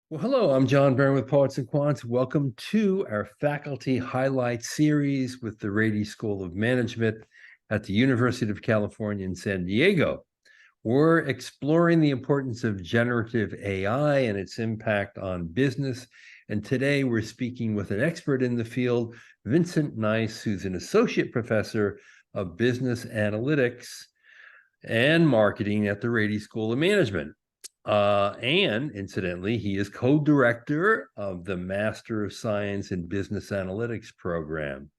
Well, hello, I'm John Byrne with Poets and Quants. Welcome to our faculty highlight series with the Rady School of Management at the University of California in San Diego. We're exploring the importance of generative AI and its impact on business. And today we're speaking with an expert in the field, Vincent Nijs, who's an associate professor of business analytics and marketing at the Rady School of Management. And incidentally, he is co-director of the Master of Science in Business Analytics program.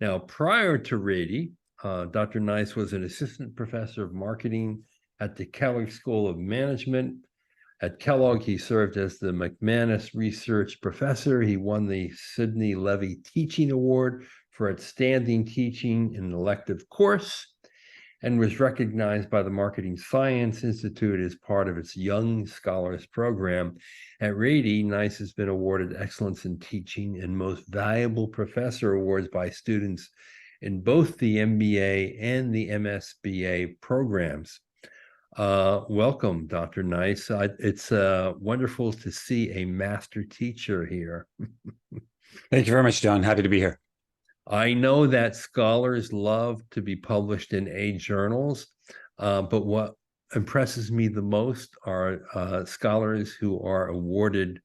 Now, prior to Rady, Dr. Nijs was an assistant professor of marketing at the Kellogg School of Management. At Kellogg, he served as the McManus Research Professor. He won the Sidney Levy Teaching Award for outstanding teaching in an elective course, and was recognized by the Marketing Science Institute as part of its Young Scholars Program. At Rady, Nijs has been awarded Excellence in Teaching and Most Valuable Professor awards by students in both the MBA and the MSBA programs. Welcome, Dr. Nijs. It's wonderful to see a master teacher here. Thank you very much, John. Happy to be here. I know that scholars love to be published in A journals, but what impresses me the most are scholars who are awarded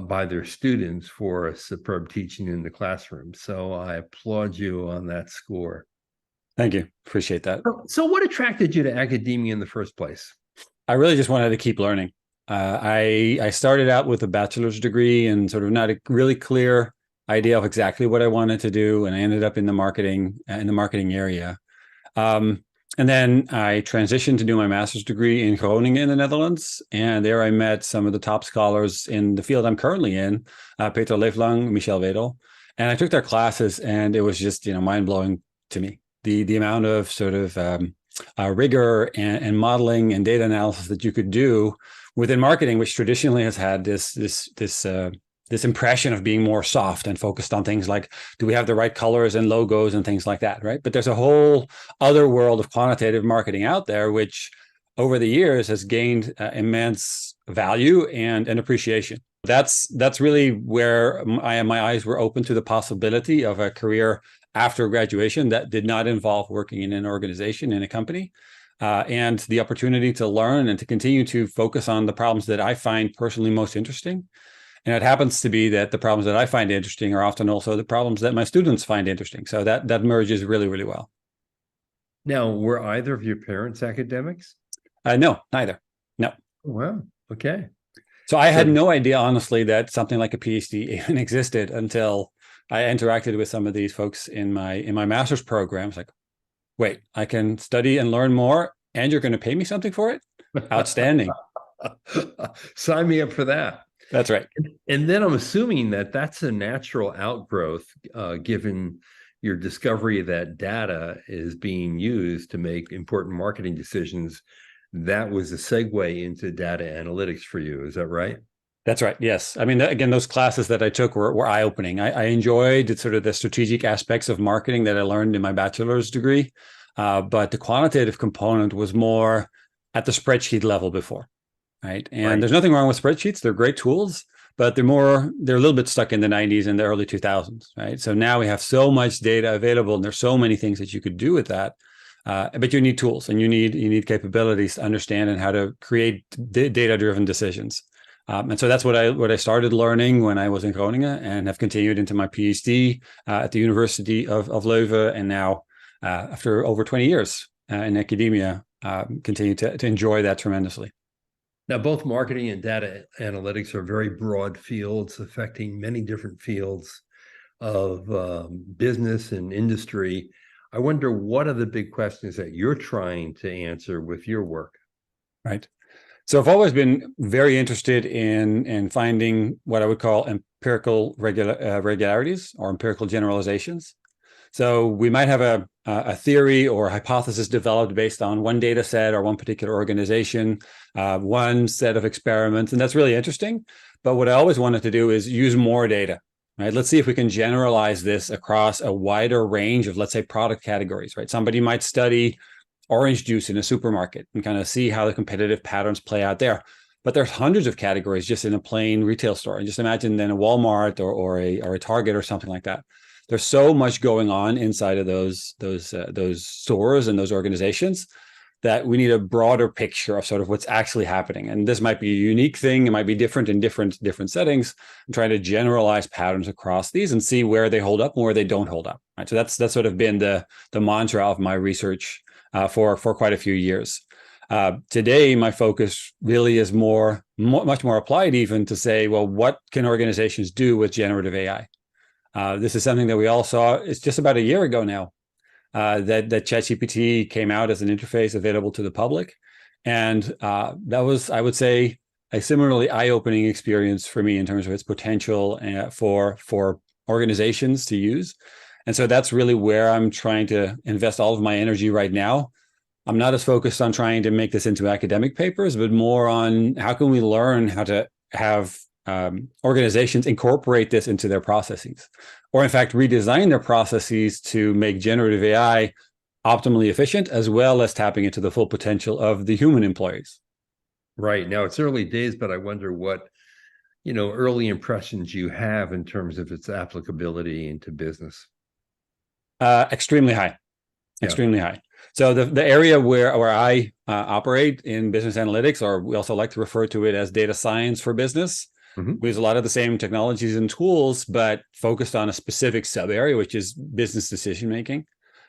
by their students for superb teaching in the classroom. So I applaud you on that score. Thank you. Appreciate that. So what attracted you to academia in the first place? I really just wanted to keep learning. I started out with a bachelor's degree and sort of not a really clear idea of exactly what I wanted to do, and I ended up in the marketing area. And then I transitioned to do my master's degree in Groningen in the Netherlands, and there I met some of the top scholars in the field I'm currently in, Peter Leeflang, Michel Wedel, and I took their classes, and it was just mind blowing to me. The amount of sort of rigor and modeling and data analysis that you could do within marketing, which traditionally has had this impression of being more soft and focused on things like, do we have the right colors and logos and things like that, right? But there's a whole other world of quantitative marketing out there, which over the years has gained immense value and appreciation. That's really where my eyes were open to the possibility of a career after graduation that did not involve working in an organization, in a company, and the opportunity to learn and to continue to focus on the problems that I find personally most interesting. And it happens to be that the problems that I find interesting are often also the problems that my students find interesting. So that merges really, really well. Now, were either of your parents academics? No, neither. No. Wow. Okay. So I had no idea, honestly, that something like a PhD even existed until I interacted with some of these folks in my master's program. It's like, wait, I can study and learn more, and you're going to pay me something for it? Outstanding. Sign me up for that. That's right. And then I'm assuming that that's a natural outgrowth, given your discovery that data is being used to make important marketing decisions. That was a segue into data analytics for you. Is that right? That's right. Yes. I mean, again, those classes that I took were eye-opening. I enjoyed sort of the strategic aspects of marketing that I learned in my bachelor's degree, but the quantitative component was more at the spreadsheet level before, right? And There's nothing wrong with spreadsheets. They're great tools, but they're a little bit stuck in the 90s and the early 2000s, right? So now we have so much data available, and there's so many things that you could do with that. But you need tools, and you need capabilities to understand and how to create data-driven decisions. And so that's what I started learning when I was in Groningen, and have continued into my PhD at the University of Leuven, and now after over 20 years in academia, continue to enjoy that tremendously. Now, both marketing and data analytics are very broad fields affecting many different fields of business and industry. I wonder, what are the big questions that you're trying to answer with your work? Right. So I've always been very interested in finding what I would call empirical regularities or empirical generalizations. So we might have a theory or a hypothesis developed based on one data set or one particular organization, one set of experiments, and that's really interesting. But what I always wanted to do is use more data, right? Let's see if we can generalize this across a wider range of, let's say, product categories, right? Somebody might study orange juice in a supermarket and kind of see how the competitive patterns play out there. but there's hundreds of categories just in a plain retail store. And just imagine then a Walmart or a Target or something like that. There's so much going on inside of those stores and those organizations that we need a broader picture of sort of what's actually happening. And this might be a unique thing. It might be different in different settings. I'm trying to generalize patterns across these and see where they hold up and where they don't hold up. Right. So that's sort of been the mantra of my research for quite a few years. Today, my focus really is much more applied even to say, well, what can organizations do with generative AI? This is something that we all saw. It's just about a year ago now that ChatGPT came out as an interface available to the public. And that was, I would say, a similarly eye-opening experience for me in terms of its potential for organizations to use. And so that's really where I'm trying to invest all of my energy right now. I'm not as focused on trying to make this into academic papers, but more on how can we learn how to have organizations incorporate this into their processes, or in fact, redesign their processes to make generative AI optimally efficient, as well as tapping into the full potential of the human employees. Right. Now it's early days, but I wonder what, early impressions you have in terms of its applicability into business. Extremely high. Extremely high. So the area where I operate in business analytics, or we also like to refer to it as data science for business, we use a lot of the same technologies and tools, but focused on a specific sub area, which is business decision making.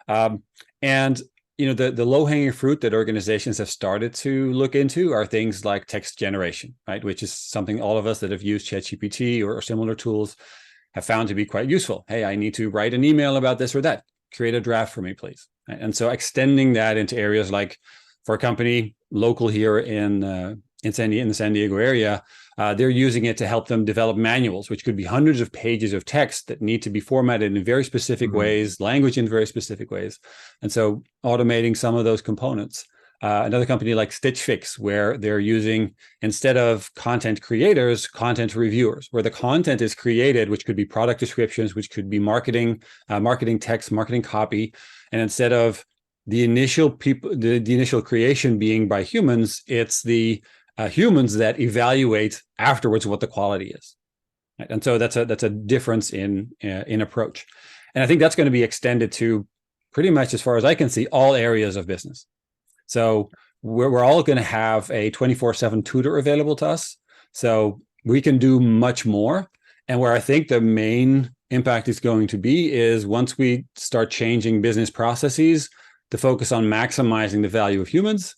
And the low-hanging fruit that organizations have started to look into are things like text generation, right? Which is something all of us that have used ChatGPT or similar tools have found to be quite useful. Hey, I need to write an email about this or that. Create a draft for me, please. And so extending that into areas like, for a company local here in the San Diego area, they're using it to help them develop manuals, which could be hundreds of pages of text that need to be formatted in very specific ways, language in very specific ways. And so automating some of those components. Another company like Stitch Fix, where they're using, instead of content creators, content reviewers, where the content is created, which could be product descriptions, which could be marketing text, marketing copy. And instead of the initial creation being by humans, it's the humans that evaluate afterwards what the quality is. Right? And so that's a difference in approach. And I think that's going to be extended to pretty much, as far as I can see, all areas of business. So we're all going to have a 24/7 tutor available to us. So we can do much more. And where I think the main impact is going to be is once we start changing business processes to focus on maximizing the value of humans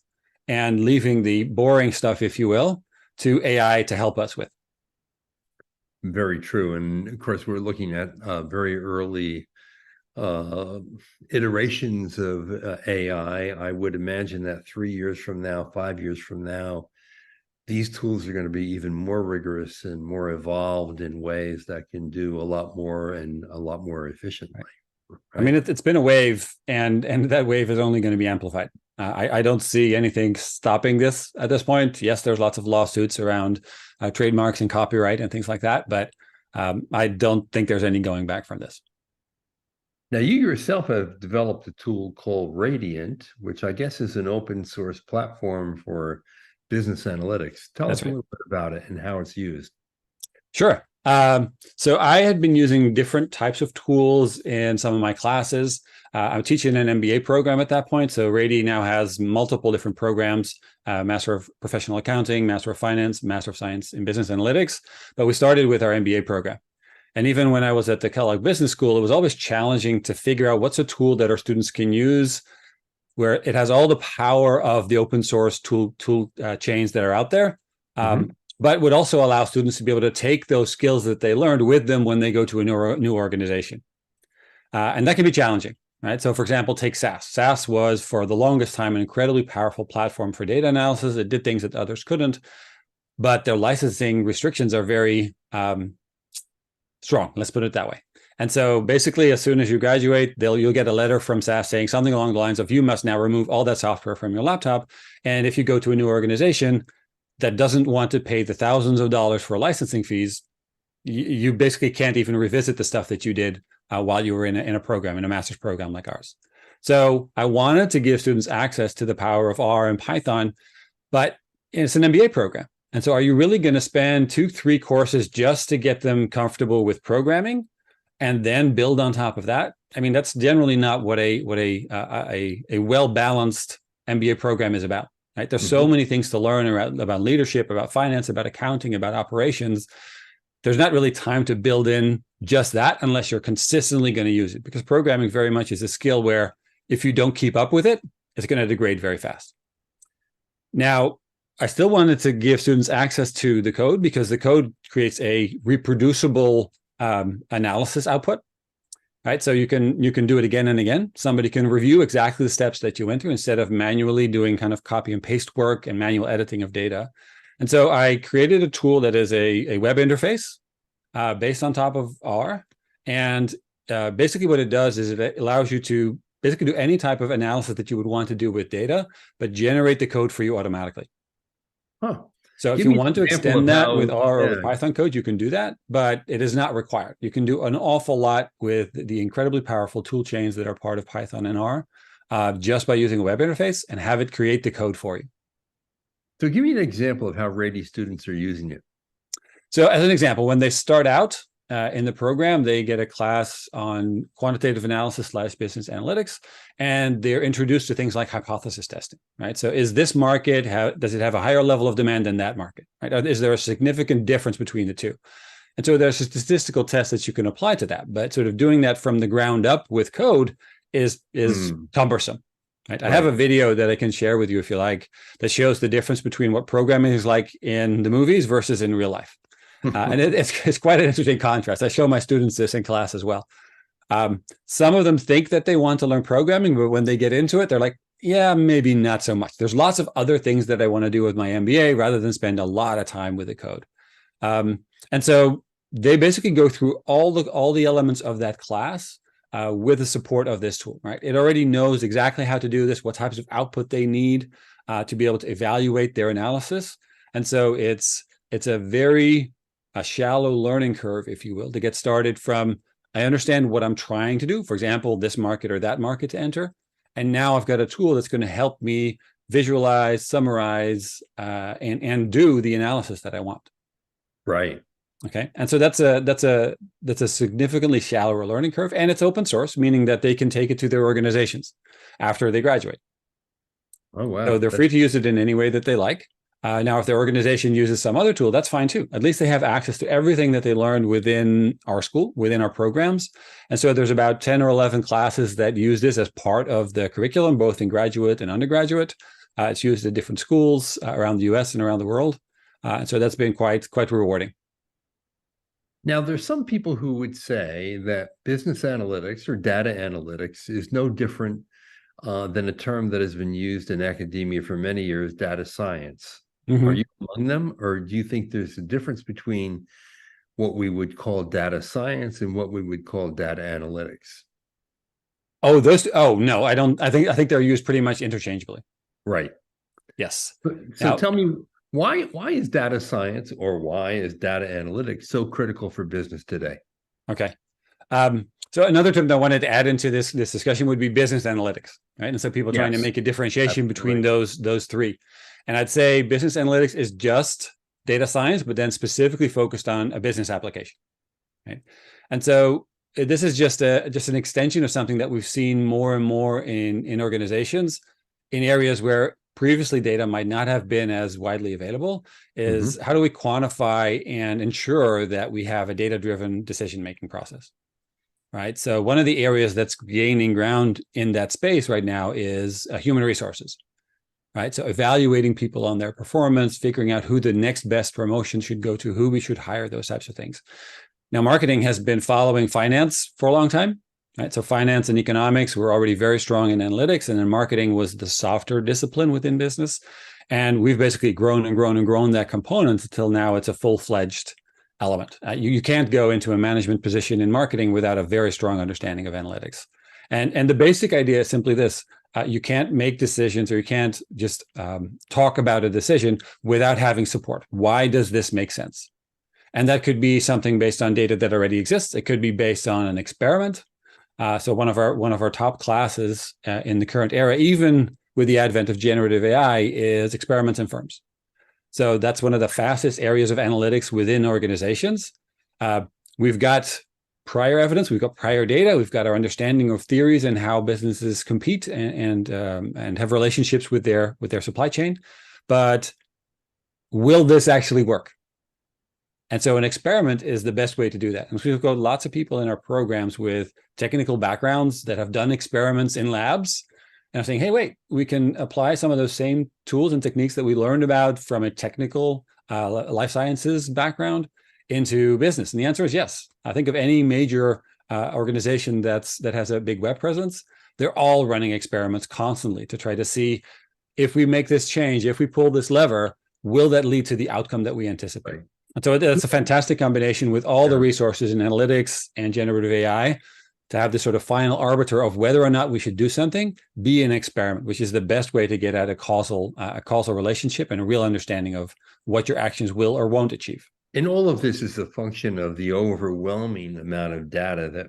and leaving the boring stuff, if you will, to AI to help us with. Very true. And of course, we're looking at very early iterations of AI. I would imagine that 3 years from now, 5 years from now, these tools are going to be even more rigorous and more evolved in ways that can do a lot more and a lot more efficiently. Right? I mean, it's been a wave, and that wave is only going to be amplified. I don't see anything stopping this at this point. Yes, there's lots of lawsuits around trademarks and copyright and things like that, but I don't think there's any going back from this. Now, you yourself have developed a tool called Radiant, which I guess is an open source platform for business analytics. Tell us a little bit about it and how it's used. Sure. So I had been using different types of tools in some of my classes. I'm teaching an MBA program at that point. So Rady now has multiple different programs, Master of Professional Accounting, Master of Finance, Master of Science in Business Analytics. But we started with our MBA program. And even when I was at the Kellogg Business School, it was always challenging to figure out what's a tool that our students can use where it has all the power of the open source tool chains that are out there, but would also allow students to be able to take those skills that they learned with them when they go to a new organization. And that can be challenging, right? So for example, take SAS. SAS was for the longest time an incredibly powerful platform for data analysis. It did things that others couldn't, but their licensing restrictions are very strong, let's put it that way. And so basically, as soon as you graduate, you'll get a letter from SAS saying something along the lines of, you must now remove all that software from your laptop. And if you go to a new organization that doesn't want to pay the thousands of dollars for licensing fees, you basically can't even revisit the stuff that you did while you were in a program, in a master's program like ours. So I wanted to give students access to the power of R and Python, but it's an MBA program. And so are you really going to spend 2-3 courses just to get them comfortable with programming and then build on top of that? I mean, that's generally not what a well-balanced MBA program is about, right? There's so many things to learn about leadership, about finance, about accounting, about operations. There's not really time to build in just that unless you're consistently going to use it, because programming very much is a skill where if you don't keep up with it, it's going to degrade very fast. Now, I still wanted to give students access to the code because the code creates a reproducible analysis output, right? So you can do it again and again. Somebody can review exactly the steps that you went through instead of manually doing kind of copy and paste work and manual editing of data. And so I created a tool that is a web interface based on top of R. And basically what it does is it allows you to basically do any type of analysis that you would want to do with data, but generate the code for you automatically. Huh. So if Give you me want an to example extend of that how- with R or with yeah. Python code, you can do that, but it is not required. You can do an awful lot with the incredibly powerful tool chains that are part of Python and R just by using a web interface and have it create the code for you. So give me an example of how Rady students are using it. So as an example, when they start out in the program, they get a class on quantitative analysis / business analytics, and they're introduced to things like hypothesis testing, right? So is this market, does it have a higher level of demand than that market, right? Is there a significant difference between the two? And so there's a statistical test that you can apply to that, but sort of doing that from the ground up with code is cumbersome. Right? I have a video that I can share with you if you like that shows the difference between what programming is like in the movies versus in real life. And it's quite an interesting contrast. I show my students this in class as well. Some of them think that they want to learn programming, but when they get into it, they're like, yeah, maybe not so much. There's lots of other things that I want to do with my MBA rather than spend a lot of time with the code. And so they basically go through all the elements of that class with the support of this tool, right? It already knows exactly how to do this, what types of output they need to be able to evaluate their analysis. And so it's a very shallow learning curve, if you will, to get started from, I understand what I'm trying to do, for example, this market or that market to enter. And now I've got a tool that's going to help me visualize, summarize, and do the analysis that I want. Right. Okay. And so that's a significantly shallower learning curve, and it's open source, meaning that they can take it to their organizations after they graduate. Oh, wow. So they're free to use it in any way that they like. Now, if their organization uses some other tool, that's fine too. At least they have access to everything that they learned within our school, within our programs. And so there's about 10 or 11 classes that use this as part of the curriculum, both in graduate and undergraduate. It's used at different schools around the US and around the world. And so that's been quite rewarding. Now, there's some people who would say that business analytics or data analytics is no different than a term that has been used in academia for many years, data science. Mm-hmm. Are you among them, or do you think there's a difference between what we would call data science and what we would call data analytics? Oh, no, I don't. I think they're used pretty much interchangeably. Right. Yes. So now, tell me, why is data science or why is data analytics so critical for business today? Okay. So another term that I wanted to add into this discussion would be business analytics, right? And so people trying to make a differentiation between those three. And I'd say business analytics is just data science, but then specifically focused on a business application, right? And so this is just an extension of something that we've seen more and more in organizations in areas where previously data might not have been as widely available, is how do we quantify and ensure that we have a data-driven decision-making process, right? So one of the areas that's gaining ground in that space right now is human resources, right? So evaluating people on their performance, figuring out who the next best promotion should go to, who we should hire, those types of things. Now, marketing has been following finance for a long time, right? So finance and economics were already very strong in analytics, and then marketing was the softer discipline within business. And we've basically grown and grown and grown that component until now it's a full-fledged element. You can't go into a management position in marketing without a very strong understanding of analytics. And the basic idea is simply this. You can't make decisions, or you can't just talk about a decision without having support. Why does this make sense? And that could be something based on data that already exists. It could be based on an experiment. So one of our top classes in the current era, even with the advent of generative AI, is experiments in firms. So that's one of the fastest areas of analytics within organizations. We've got prior evidence, we've got prior data, we've got our understanding of theories and how businesses compete and have relationships with their supply chain. But will this actually work? And so an experiment is the best way to do that. And we've got lots of people in our programs with technical backgrounds that have done experiments in labs. And I'm saying, hey, wait, we can apply some of those same tools and techniques that we learned about from a technical life sciences background into business. And the answer is yes. I think of any major organization that has a big web presence, they're all running experiments constantly to try to see if we make this change, if we pull this lever, will that lead to the outcome that we anticipate? Right. And so that's a fantastic combination with all the resources in analytics and generative AI to have this sort of final arbiter of whether or not we should do something, be an experiment, which is the best way to get at a causal relationship and a real understanding of what your actions will or won't achieve. And all of this is a function of the overwhelming amount of data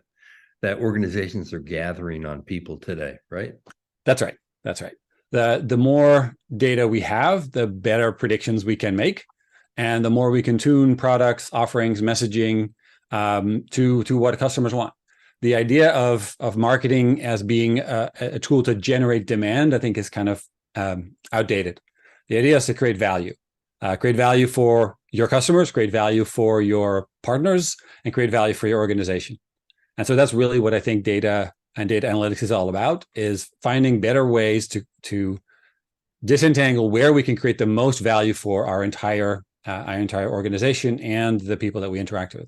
that organizations are gathering on people today, right? That's right. That's right. The more data we have, the better predictions we can make, and the more we can tune products, offerings, messaging to what customers want. The idea of marketing as being a tool to generate demand, I think, is kind of outdated. The idea is to create value for your customers, create value for your partners, and create value for your organization. And so that's really what I think data and data analytics is all about, is finding better ways to disentangle where we can create the most value for our entire organization and the people that we interact with.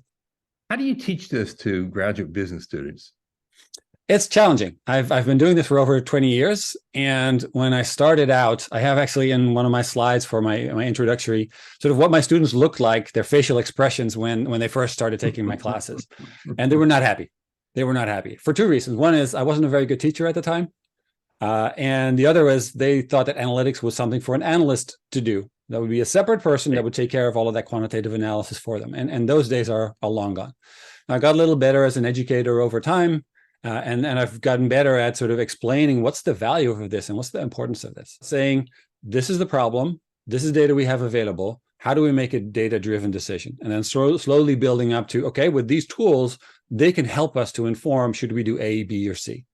How do you teach this to graduate business students? It's challenging. I've been doing this for over 20 years. And when I started out, I have actually in one of my slides for my introductory, sort of what my students looked like, their facial expressions when they first started taking my classes. And they were not happy. They were not happy for two reasons. One is I wasn't a very good teacher at the time. And the other was they thought that analytics was something for an analyst to do. That would be a separate person that would take care of all of that quantitative analysis for them. And those days are long gone. I got a little better as an educator over time. And I've gotten better at sort of explaining what's the value of this and what's the importance of this. Saying, this is the problem. This is data we have available. How do we make a data-driven decision? And then slowly building up to, okay, with these tools, they can help us to inform, should we do A, B, or C?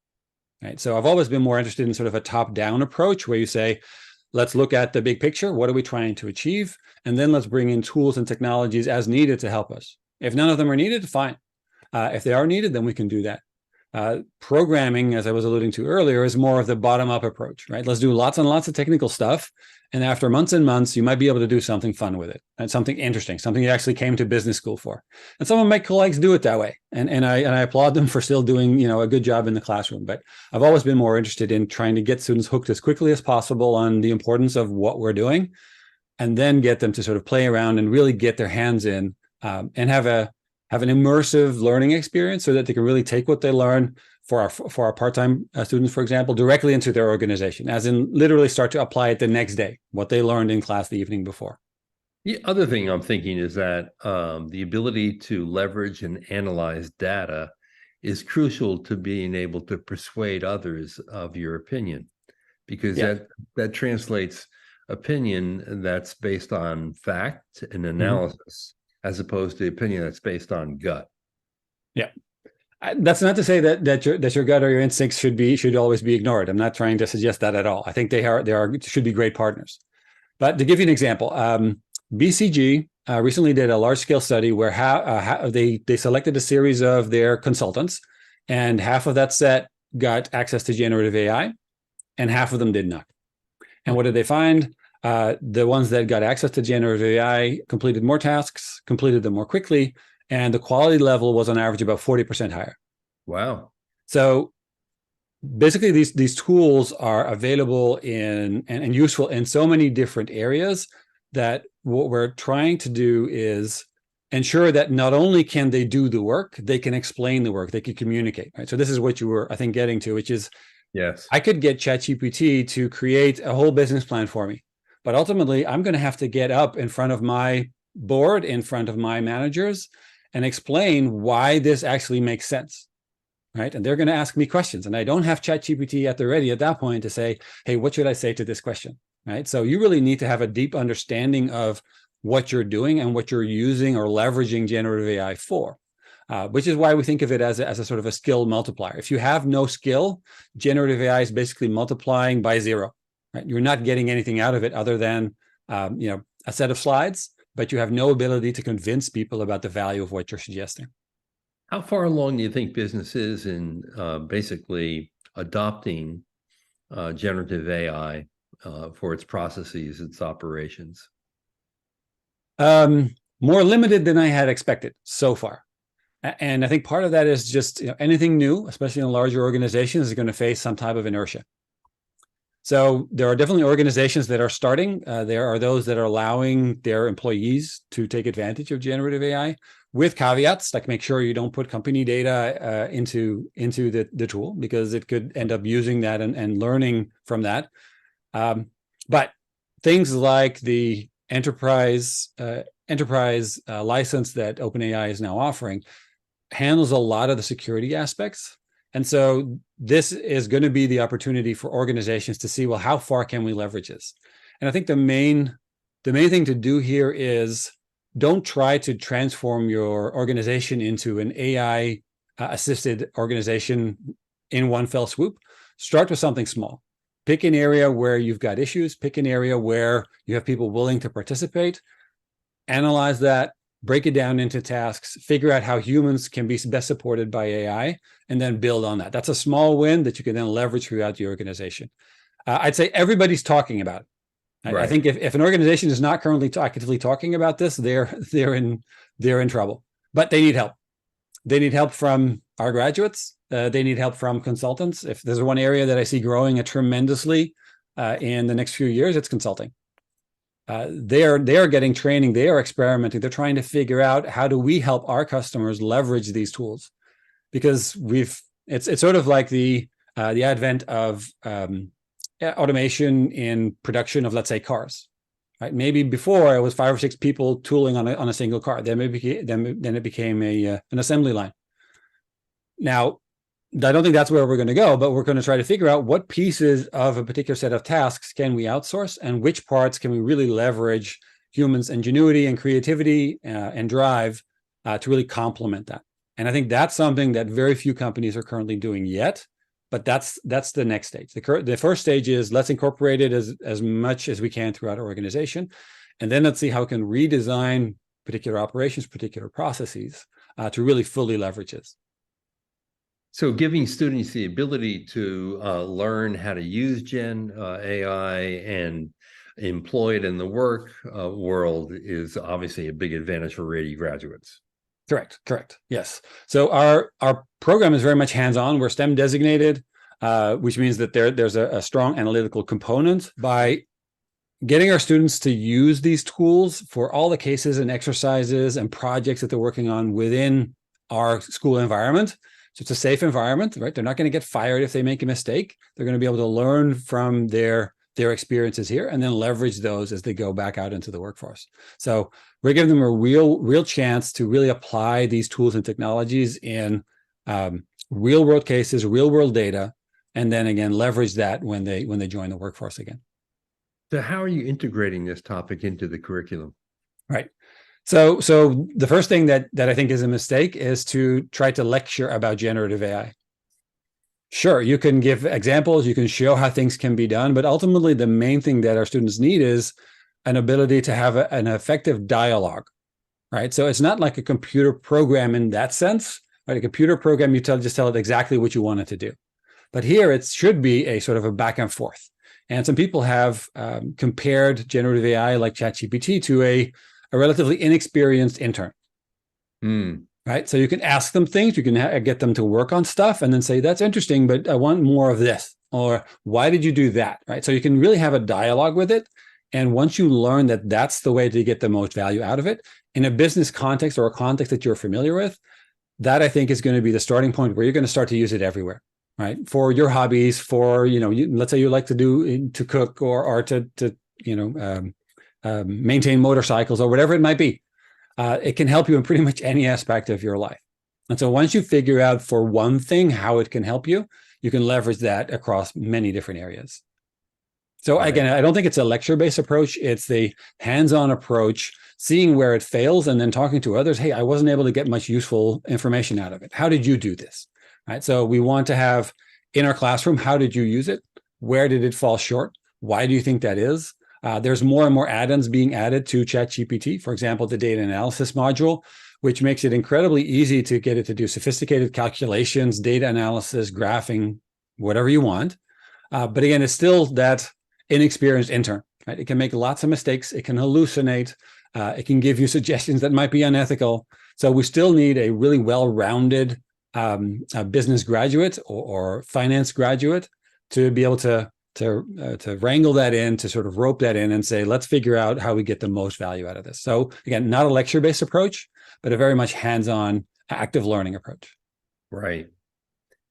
Right. So I've always been more interested in sort of a top-down approach where you say, let's look at the big picture. What are we trying to achieve? And then let's bring in tools and technologies as needed to help us. If none of them are needed, fine. If they are needed, then we can do that. Programming, as I was alluding to earlier, is more of the bottom-up approach, right? Let's do lots and lots of technical stuff. And after months and months, you might be able to do something fun with it and something interesting, something you actually came to business school for. And some of my colleagues do it that way. And I applaud them for still doing, a good job in the classroom. But I've always been more interested in trying to get students hooked as quickly as possible on the importance of what we're doing, and then get them to sort of play around and really get their hands in and have an immersive learning experience so that they can really take what they learn for our part-time students, for example, directly into their organization, as in literally start to apply it the next day, what they learned in class the evening before. The other thing I'm thinking is that the ability to leverage and analyze data is crucial to being able to persuade others of your opinion, because that translates opinion that's based on fact and analysis, as opposed to opinion that's based on gut. Yeah. That's not to say that your gut or your instincts should always be ignored. I'm not trying to suggest that at all. I think they should be great partners. But to give you an example, BCG recently did a large-scale study where they selected a series of their consultants, and half of that set got access to generative AI, and half of them did not. And what did they find? The ones that got access to generative AI completed more tasks, completed them more quickly, and the quality level was on average about 40% higher. Wow. So basically these tools are available and useful in so many different areas that what we're trying to do is ensure that not only can they do the work, they can explain the work, they can communicate, right? So this is what you were, I think, getting to, which is, yes, I could get ChatGPT to create a whole business plan for me. But ultimately, I'm going to have to get up in front of my board, in front of my managers, and explain why this actually makes sense, right? And they're going to ask me questions. And I don't have ChatGPT at the ready at that point to say, hey, what should I say to this question? right? So you really need to have a deep understanding of what you're doing and what you're using or leveraging generative AI for, which is why we think of it as a sort of a skill multiplier. If you have no skill, generative AI is basically multiplying by zero, right? You're not getting anything out of it other than a set of slides, but you have no ability to convince people about the value of what you're suggesting. How far along do you think business is in basically adopting generative AI for its processes, its operations? More limited than I had expected so far. And I think part of that is just anything new, especially in larger organizations, is going to face some type of inertia. So there are definitely organizations that are starting. There are those that are allowing their employees to take advantage of generative AI with caveats, like make sure you don't put company data into the tool, because it could end up using that and learning from that. But things like the enterprise license that OpenAI is now offering handles a lot of the security aspects. And so this is going to be the opportunity for organizations to see, well, how far can we leverage this? And I think the main thing to do here is don't try to transform your organization into an AI assisted organization in one fell swoop. Start with something small. Pick an area where you've got issues, pick an area where you have people willing to participate, analyze that, break it down into tasks, figure out how humans can be best supported by AI, and then build on that. That's a small win that you can then leverage throughout the organization. I'd say everybody's talking about it. Right. I think if an organization is not currently actively talking about this, they're in trouble. But they need help. They need help from our graduates. They need help from consultants. If there's one area that I see growing tremendously in the next few years, it's consulting. They are getting training. They are experimenting. They're trying to figure out, how do we help our customers leverage these tools? Because it's sort of like the advent of automation in production of, let's say, cars. Right? Maybe before it was 5 or 6 people tooling on a single car. Then it became an assembly line. Now, I don't think that's where we're going to go, but we're going to try to figure out what pieces of a particular set of tasks can we outsource, and which parts can we really leverage humans' ingenuity and creativity and drive to really complement that. And I think that's something that very few companies are currently doing yet, but that's the next stage. The first stage is, let's incorporate it as much as we can throughout our organization, and then let's see how we can redesign particular operations, particular processes to really fully leverage this. So giving students the ability to learn how to use Gen AI and employ it in the work world is obviously a big advantage for Rady graduates. Correct. Yes. So our program is very much hands-on. We're STEM designated, which means that there's a strong analytical component. By getting our students to use these tools for all the cases and exercises and projects that they're working on within our school environment. So it's a safe environment, right? They're not going to get fired if they make a mistake. They're going to be able to learn from their experiences here and then leverage those as they go back out into the workforce. So we're giving them a real chance to really apply these tools and technologies in real world cases, real world data, and then again leverage that when they join the workforce again. So how are you integrating this topic into the curriculum? Right. So the first thing that I think is a mistake is to try to lecture about generative AI. Sure, you can give examples, you can show how things can be done, but ultimately the main thing that our students need is an ability to have an effective dialogue, right? So it's not like a computer program in that sense, right? A computer program, you just tell it exactly what you want it to do. But here it should be a sort of a back and forth. And some people have compared generative AI like ChatGPT to a relatively inexperienced intern, right? So you can ask them things, you can get them to work on stuff and then say, that's interesting, but I want more of this, or why did you do that, right? So you can really have a dialogue with it. And once you learn that that's the way to get the most value out of it, in a business context or a context that you're familiar with, that I think is going to be the starting point where you're going to start to use it everywhere, right? For your hobbies, for, let's say you like to cook or to maintain motorcycles or whatever it might be. It can help you in pretty much any aspect of your life. And so once you figure out for one thing how it can help you, you can leverage that across many different areas. So Right. again, I don't think it's a lecture-based approach. It's the hands-on approach, seeing where it fails and then talking to others. Hey, I wasn't able to get much useful information out of it. How did you do this? Right. So we want to have in our classroom, how did you use it? Where did it fall short? Why do you think that is? There's more and more add-ons being added to ChatGPT. For example, the data analysis module, which makes it incredibly easy to get it to do sophisticated calculations, data analysis, graphing, whatever you want. But again, it's still that inexperienced intern, right? It can make lots of mistakes. It can hallucinate. It can give you suggestions that might be unethical. So we still need a really well-rounded a business graduate or finance graduate to be able to wrangle that in, to sort of rope that in and say, let's figure out how we get the most value out of this. So again, not a lecture-based approach, but a very much hands-on, active learning approach. Right.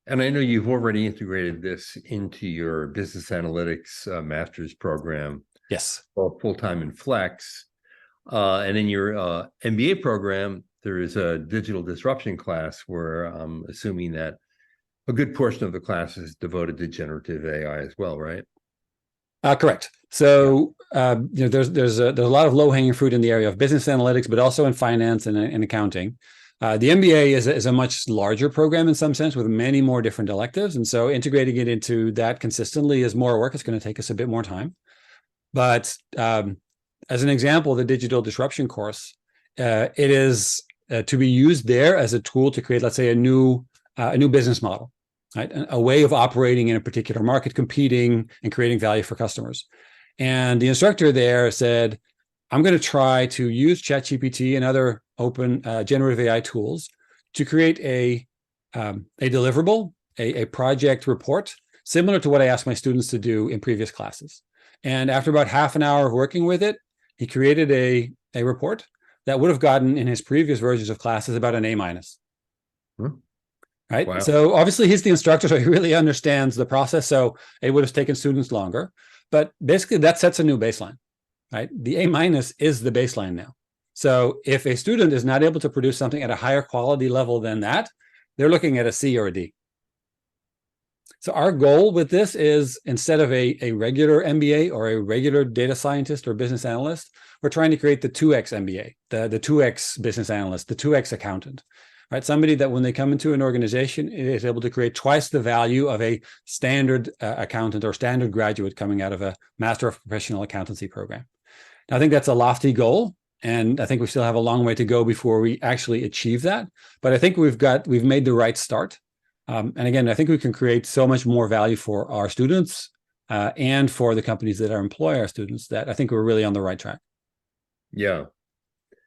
And I know you've already integrated this into your business analytics master's program. Yes. Or full-time in Flex. And in your MBA program, there is a digital disruption class where I'm assuming that a good portion of the class is devoted to generative AI as well, right? Correct. So there's a lot of low-hanging fruit in the area of business analytics, but also in finance and in accounting. The MBA is a much larger program in some sense with many more different electives. And so integrating it into that consistently is more work. It's going to take us a bit more time. But as an example, the digital disruption course, it is to be used there as a tool to create, let's say, a new business model, right? A way of operating in a particular market, competing and creating value for customers. And the instructor there said, I'm going to try to use ChatGPT and other open generative AI tools to create a deliverable, a project report, similar to what I asked my students to do in previous classes. And after about half an hour of working with it, he created a report that would have gotten in his previous versions of classes about an A-. Right. Wow. So obviously he's the instructor, so he really understands the process. So it would have taken students longer, but basically that sets a new baseline, right? The A- is the baseline now. So if a student is not able to produce something at a higher quality level than that, they're looking at a C or a D. So our goal with this is, instead of a regular MBA or a regular data scientist or business analyst, we're trying to create the 2X MBA, the 2X business analyst, the 2X accountant, right? Somebody that when they come into an organization is able to create twice the value of a standard accountant or standard graduate coming out of a Master of Professional Accountancy program. Now, I think that's a lofty goal, and I think we still have a long way to go before we actually achieve that. But I think we've made the right start. And again, I think we can create so much more value for our students and for the companies that employ our students, that I think we're really on the right track. Yeah.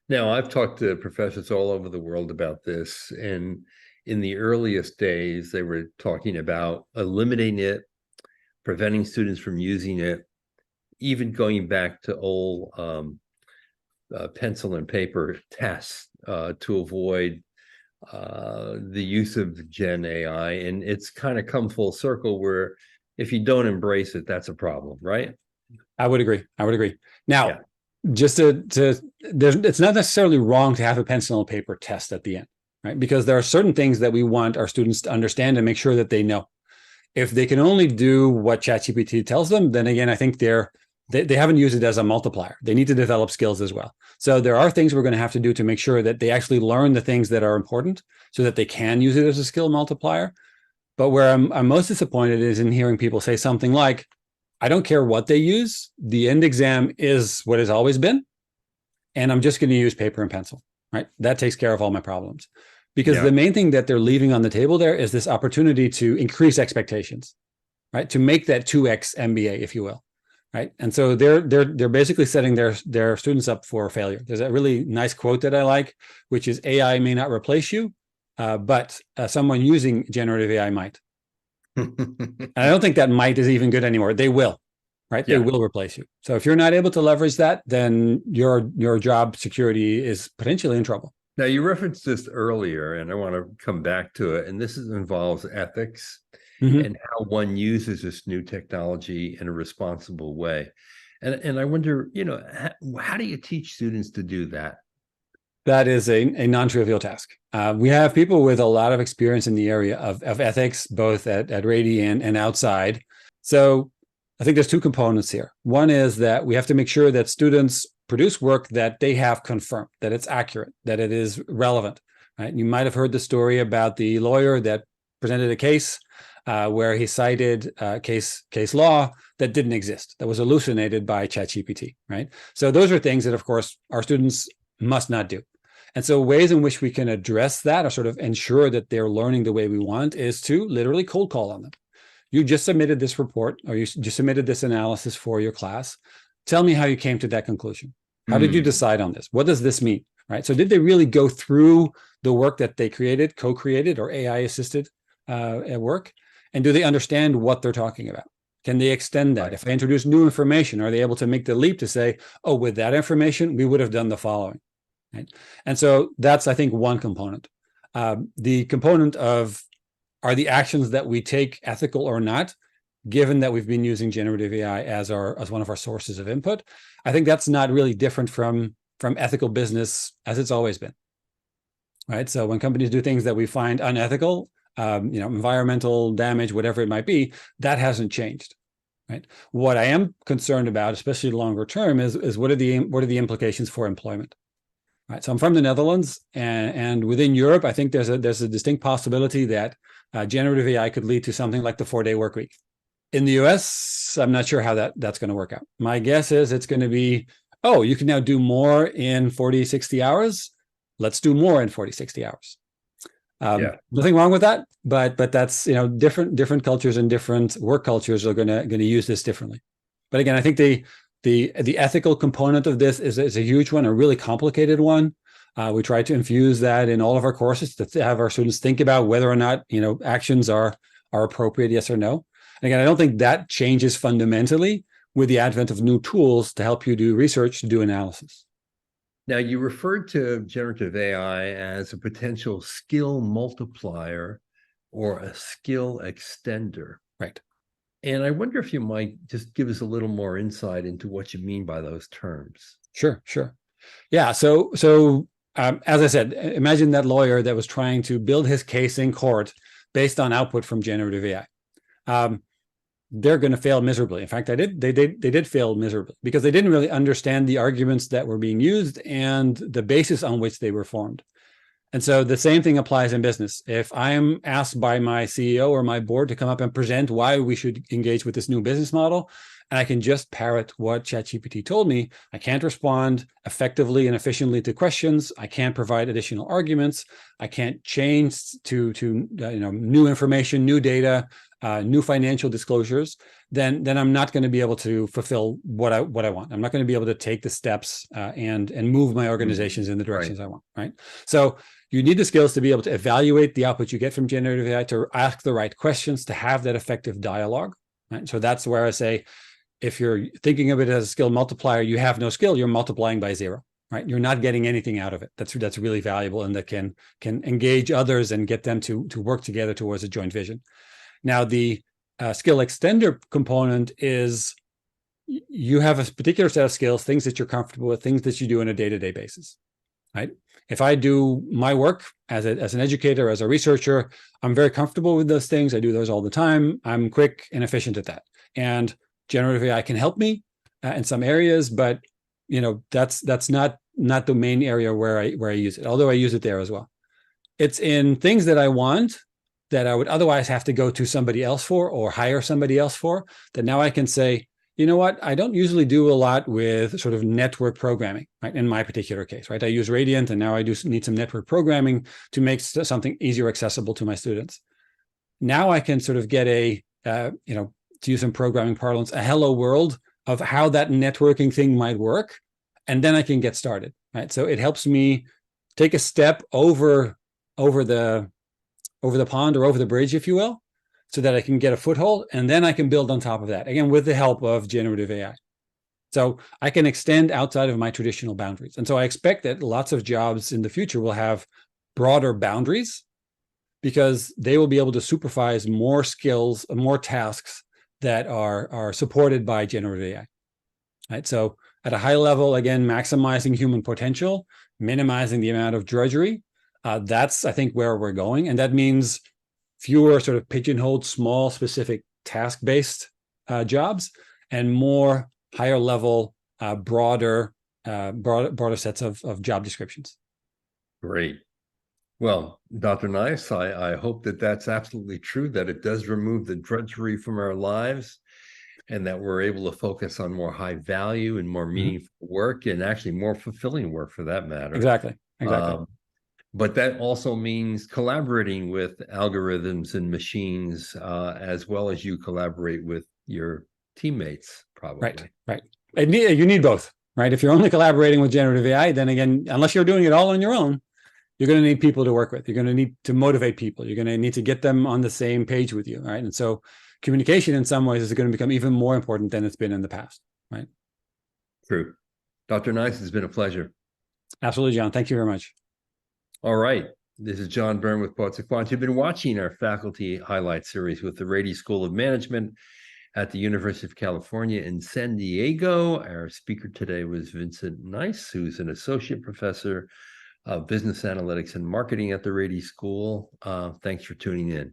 Now, I've talked to professors all over the world about this, and in the earliest days, they were talking about eliminating it, preventing students from using it, even going back to old pencil and paper tests to avoid the use of Gen AI. And it's kind of come full circle where if you don't embrace it, that's a problem, right? I would agree. Now, yeah. Just it's not necessarily wrong to have a pencil and paper test at the end, right? Because there are certain things that we want our students to understand and make sure that they know. If they can only do what ChatGPT tells them, then again, I think they haven't used it as a multiplier. They need to develop skills as well. So there are things we're going to have to do to make sure that they actually learn the things that are important so that they can use it as a skill multiplier. But where I'm most disappointed is in hearing people say something like, I don't care what they use. The end exam is what has always been. And I'm just going to use paper and pencil, right? That takes care of all my problems. Because the main thing that they're leaving on the table there is this opportunity to increase expectations, right? To make that 2X MBA, if you will. Right. And so they're basically setting their students up for failure. There's a really nice quote that I like, which is, AI may not replace you, but someone using generative AI might. And I don't think that might is even good anymore. They will, right? They will replace you. So if you're not able to leverage that, then your job security is potentially in trouble. Now, you referenced this earlier, and I want to come back to it. And this involves ethics. And how one uses this new technology in a responsible way. And I wonder, how do you teach students to do that? That is a non-trivial task. We have people with a lot of experience in the area of ethics, both at Rady and outside. So I think there's two components here. One is that we have to make sure that students produce work that they have confirmed, that it's accurate, that it is relevant. Right? You might have heard the story about the lawyer that presented a case where he cited case law that didn't exist, that was hallucinated by ChatGPT. Right? So those are things that, of course, our students must not do. And so ways in which we can address that or sort of ensure that they're learning the way we want is to literally cold call on them. You just submitted this report, or you just submitted this analysis for your class. Tell me how you came to that conclusion. How did you decide on this? What does this mean? Right? So did they really go through the work that they created, co-created, or AI-assisted at work? And do they understand what they're talking about? Can they extend that? Right. If they introduce new information, are they able to make the leap to say, oh, with that information, we would have done the following? Right? And so that's, I think, one component. The component of, are the actions that we take ethical or not, given that we've been using generative AI as one of our sources of input? I think that's not really different from ethical business as it's always been. Right? So when companies do things that we find unethical, environmental damage, whatever it might be, that hasn't changed. Right? What I am concerned about, especially longer term, is what are the implications for employment? Right. So I'm from the Netherlands, and within Europe, I think there's a distinct possibility that generative AI could lead to something like the 4-day work week. In the US, I'm not sure how that's going to work out. My guess is it's going to be, oh, you can now do more in 40, 60 hours. Let's do more in 40, 60 hours. Nothing wrong with that, but that's, different cultures and different work cultures are going to use this differently. But again, I think the ethical component of this is a huge one, a really complicated one. We try to infuse that in all of our courses to have our students think about whether or not actions are appropriate, yes or no. And again, I don't think that changes fundamentally with the advent of new tools to help you do research, do analysis. Now, you referred to generative AI as a potential skill multiplier or a skill extender. Right. And I wonder if you might just give us a little more insight into what you mean by those terms. Sure. Yeah. So as I said, imagine that lawyer that was trying to build his case in court based on output from generative AI. They're going to fail miserably. In fact, they did fail miserably because they didn't really understand the arguments that were being used and the basis on which they were formed. And so the same thing applies in business. If I'm asked by my CEO or my board to come up and present why we should engage with this new business model, and I can just parrot what ChatGPT told me, I can't respond effectively and efficiently to questions. I can't provide additional arguments. I can't change to new information, new data, new financial disclosures. Then I'm not going to be able to fulfill what I want. I'm not going to be able to take the steps and move my organizations in the directions I want. Right. So you need the skills to be able to evaluate the output you get from generative AI, to ask the right questions, to have that effective dialogue. Right? So that's where I say, if you're thinking of it as a skill multiplier, you have no skill, you're multiplying by 0. Right? You're not getting anything out of it. That's really valuable, and that can engage others and get them to work together towards a joint vision. Now, the skill extender component is you have a particular set of skills, things that you're comfortable with, things that you do on a day-to-day basis. Right? If I do my work as an educator, as a researcher, I'm very comfortable with those things. I do those all the time. I'm quick and efficient at that. And generative AI can help me in some areas, but that's not the main area where I use it, although I use it there as well. It's in things that I want that I would otherwise have to go to somebody else for or hire somebody else for, that now I can say, you know what, I don't usually do a lot with sort of network programming, right? In my particular case, right? I use Radiant, and now I do need some network programming to make something easier accessible to my students. Now I can sort of get to use some programming parlance, a hello world of how that networking thing might work. And then I can get started, right? So it helps me take a step over the pond or over the bridge, if you will, so that I can get a foothold, and then I can build on top of that, again, with the help of generative AI. So I can extend outside of my traditional boundaries. And so I expect that lots of jobs in the future will have broader boundaries because they will be able to supervise more skills, more tasks that are supported by generative AI. Right? So at a high level, again, maximizing human potential, minimizing the amount of drudgery. That's, I think, where we're going. And that means fewer sort of pigeonholed, small, specific task-based jobs and more higher level, broader sets of job descriptions. Great. Well, Dr. Nijs, I hope that that's absolutely true, that it does remove the drudgery from our lives and that we're able to focus on more high value and more meaningful work, and actually more fulfilling work for that matter. Exactly. But that also means collaborating with algorithms and machines, as well as you collaborate with your teammates, probably. Right. You need both, right? If you're only collaborating with generative AI, then again, unless you're doing it all on your own, you're going to need people to work with. You're going to need to motivate people. You're going to need to get them on the same page with you, right? And so communication in some ways is going to become even more important than it's been in the past, right? True. Dr. Nijs, it's been a pleasure. Absolutely, John. Thank you very much. All right. This is John Byrne with Quants. You've been watching our faculty highlight series with the Rady School of Management at the University of California in San Diego. Our speaker today was Vincent Nijs, who's an associate professor of business analytics and marketing at the Rady School. Thanks for tuning in.